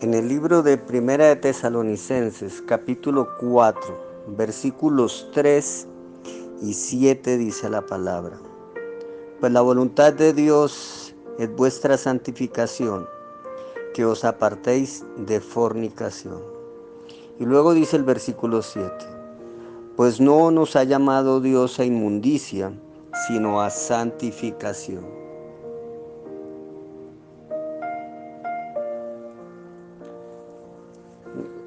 En el libro de Primera de Tesalonicenses, capítulo 4, versículos 3 y 7 dice la palabra: Pues la voluntad de Dios es vuestra santificación, que os apartéis de fornicación. Y luego dice el versículo 7: Pues no nos ha llamado Dios a inmundicia, sino a santificación.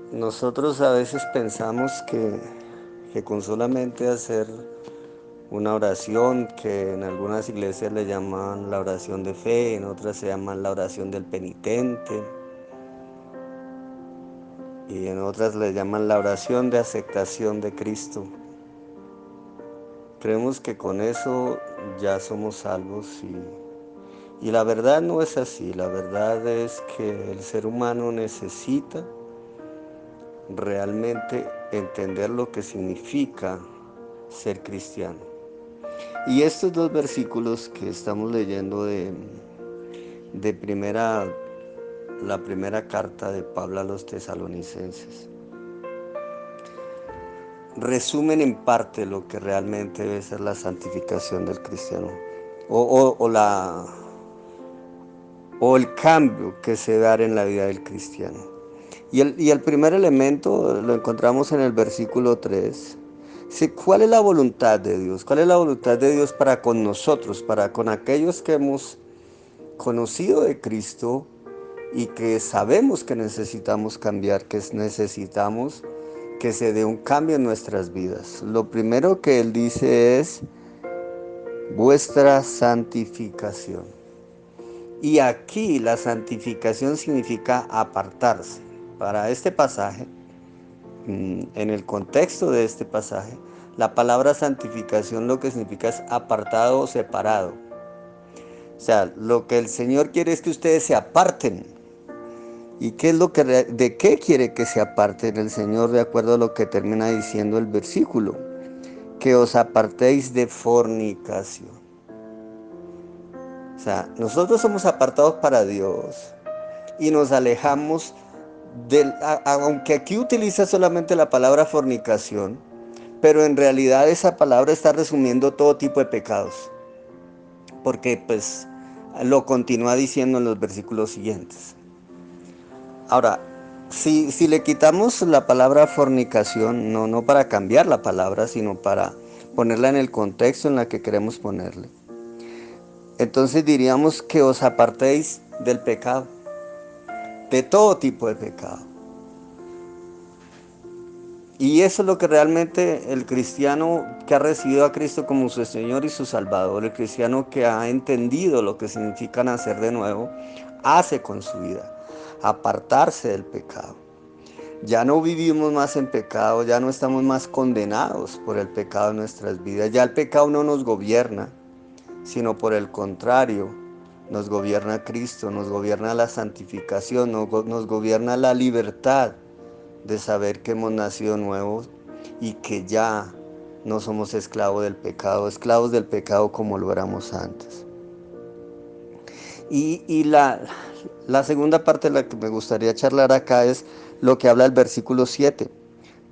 Nosotros a veces pensamos que con solamente hacer una oración, que en algunas iglesias le llaman la oración de fe, en otras se llaman la oración del penitente, y en otras le llaman la oración de aceptación de Cristo. Creemos que con eso ya somos salvos y la verdad no es así. La verdad es que el ser humano necesita realmente entender lo que significa ser cristiano. Y estos dos versículos que estamos leyendo de la primera carta de Pablo a los tesalonicenses resumen en parte lo que realmente debe ser la santificación del cristiano o el cambio que se debe dar en la vida del cristiano. Y el primer elemento lo encontramos en el versículo 3. ¿Cuál es la voluntad de Dios? ¿Cuál es la voluntad de Dios para con nosotros, para con aquellos que hemos conocido de Cristo y que sabemos que necesitamos cambiar, que necesitamos que se dé un cambio en nuestras vidas? Lo primero que Él dice es vuestra santificación. Y aquí la santificación significa apartarse. Para este pasaje, en el contexto de este pasaje, la palabra santificación lo que significa es apartado o separado. O sea, lo que el Señor quiere es que ustedes se aparten. ¿Y de qué quiere que se aparten el Señor? De acuerdo a lo que termina diciendo el versículo: que os apartéis de fornicación. O sea, nosotros somos apartados para Dios y nos alejamos aunque aquí utiliza solamente la palabra fornicación, pero en realidad esa palabra está resumiendo todo tipo de pecados, porque pues lo continúa diciendo en los versículos siguientes. Ahora, si le quitamos la palabra fornicación, no para cambiar la palabra, sino para ponerla en el contexto en la que queremos ponerle, entonces diríamos que os apartéis del pecado, de todo tipo de pecado. Y eso es lo que realmente el cristiano que ha recibido a Cristo como su Señor y su Salvador, el cristiano que ha entendido lo que significa nacer de nuevo, hace con su vida: apartarse del pecado. Ya no vivimos más en pecado, ya no estamos más condenados por el pecado en nuestras vidas. Ya el pecado no nos gobierna, sino por el contrario, nos gobierna Cristo, nos gobierna la santificación, nos gobierna la libertad de saber que hemos nacido nuevos y que ya no somos esclavos del pecado como lo éramos antes. Y la segunda parte de la que me gustaría charlar acá es lo que habla el versículo 7.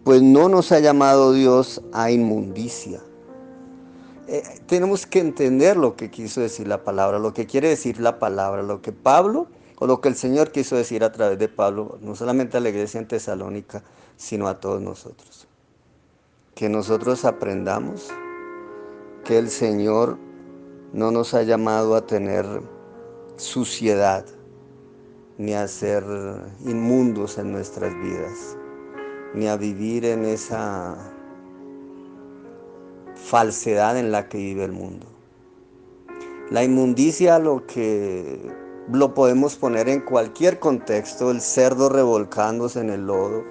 Pues no nos ha llamado Dios a inmundicia. Tenemos que entender lo que quiso decir la palabra, lo que quiere decir la palabra, lo que Pablo o lo que el Señor quiso decir a través de Pablo, no solamente a la iglesia en Tesalónica, sino a todos nosotros. Que nosotros aprendamos que el Señor no nos ha llamado a tener suciedad ni a ser inmundos en nuestras vidas, ni a vivir en esa falsedad en la que vive el mundo. La inmundicia lo podemos poner en cualquier contexto: el cerdo revolcándose en el lodo,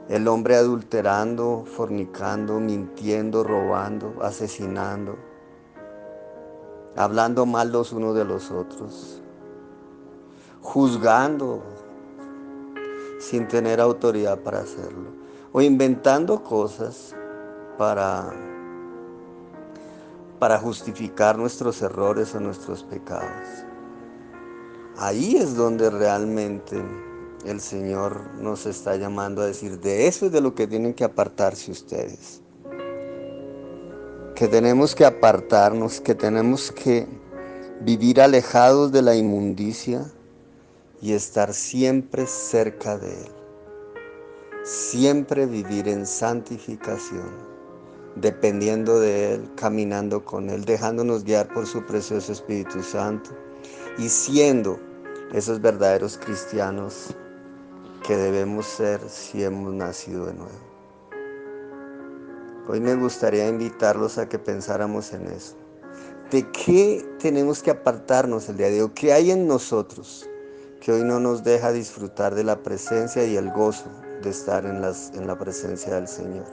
el hombre adulterando, fornicando, mintiendo, robando, asesinando, hablando mal los unos de los otros, juzgando sin tener autoridad para hacerlo, o inventando cosas para justificar nuestros errores o nuestros pecados. Ahí es donde realmente el Señor nos está llamando a decir, de eso es de lo que tienen que apartarse ustedes. Que tenemos que apartarnos, que tenemos que vivir alejados de la inmundicia y estar siempre cerca de Él. Siempre vivir en santificación, dependiendo de Él, caminando con Él, dejándonos guiar por su precioso Espíritu Santo y siendo esos verdaderos cristianos que debemos ser si hemos nacido de nuevo. Hoy me gustaría invitarlos a que pensáramos en eso. ¿De qué tenemos que apartarnos el día de hoy? ¿Qué hay en nosotros que hoy no nos deja disfrutar de la presencia y el gozo de estar en la presencia del Señor?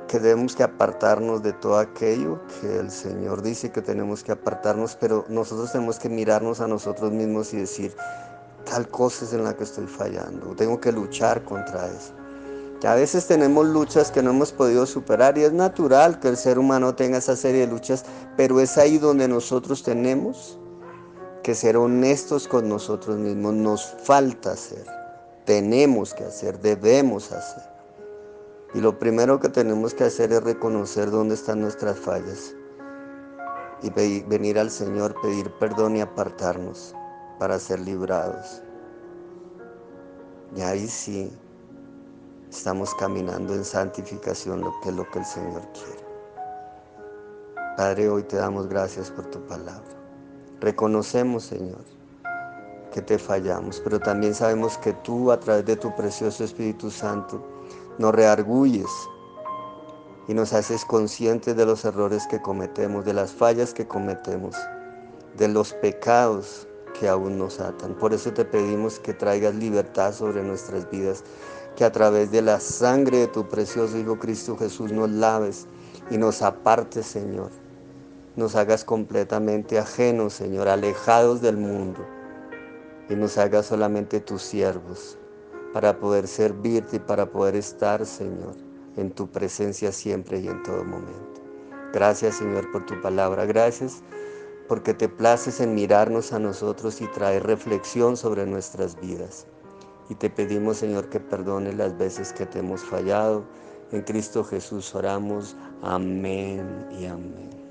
Que debemos que apartarnos de todo aquello que el Señor dice que tenemos que apartarnos, pero nosotros tenemos que mirarnos a nosotros mismos y decir, tal cosa es en la que estoy fallando, tengo que luchar contra eso. Que a veces tenemos luchas que no hemos podido superar y es natural que el ser humano tenga esa serie de luchas, pero es ahí donde nosotros tenemos que ser honestos con nosotros mismos. Nos falta hacer, tenemos que hacer, debemos hacer. Y lo primero que tenemos que hacer es reconocer dónde están nuestras fallas y venir al Señor, pedir perdón y apartarnos para ser librados. Y ahí sí estamos caminando en santificación, lo que es lo que el Señor quiere. Padre, hoy te damos gracias por tu palabra. Reconocemos, Señor, que te fallamos, pero también sabemos que tú, a través de tu precioso Espíritu Santo, nos reargulles y nos haces conscientes de los errores que cometemos, de las fallas que cometemos, de los pecados que aún nos atan. Por eso te pedimos que traigas libertad sobre nuestras vidas, que a través de la sangre de tu precioso Hijo Cristo Jesús nos laves y nos apartes, Señor. Nos hagas completamente ajenos, Señor, alejados del mundo, y nos hagas solamente tus siervos, para poder servirte y para poder estar, Señor, en tu presencia siempre y en todo momento. Gracias, Señor, por tu palabra. Gracias porque te places en mirarnos a nosotros y traer reflexión sobre nuestras vidas. Y te pedimos, Señor, que perdones las veces que te hemos fallado. En Cristo Jesús oramos. Amén y amén.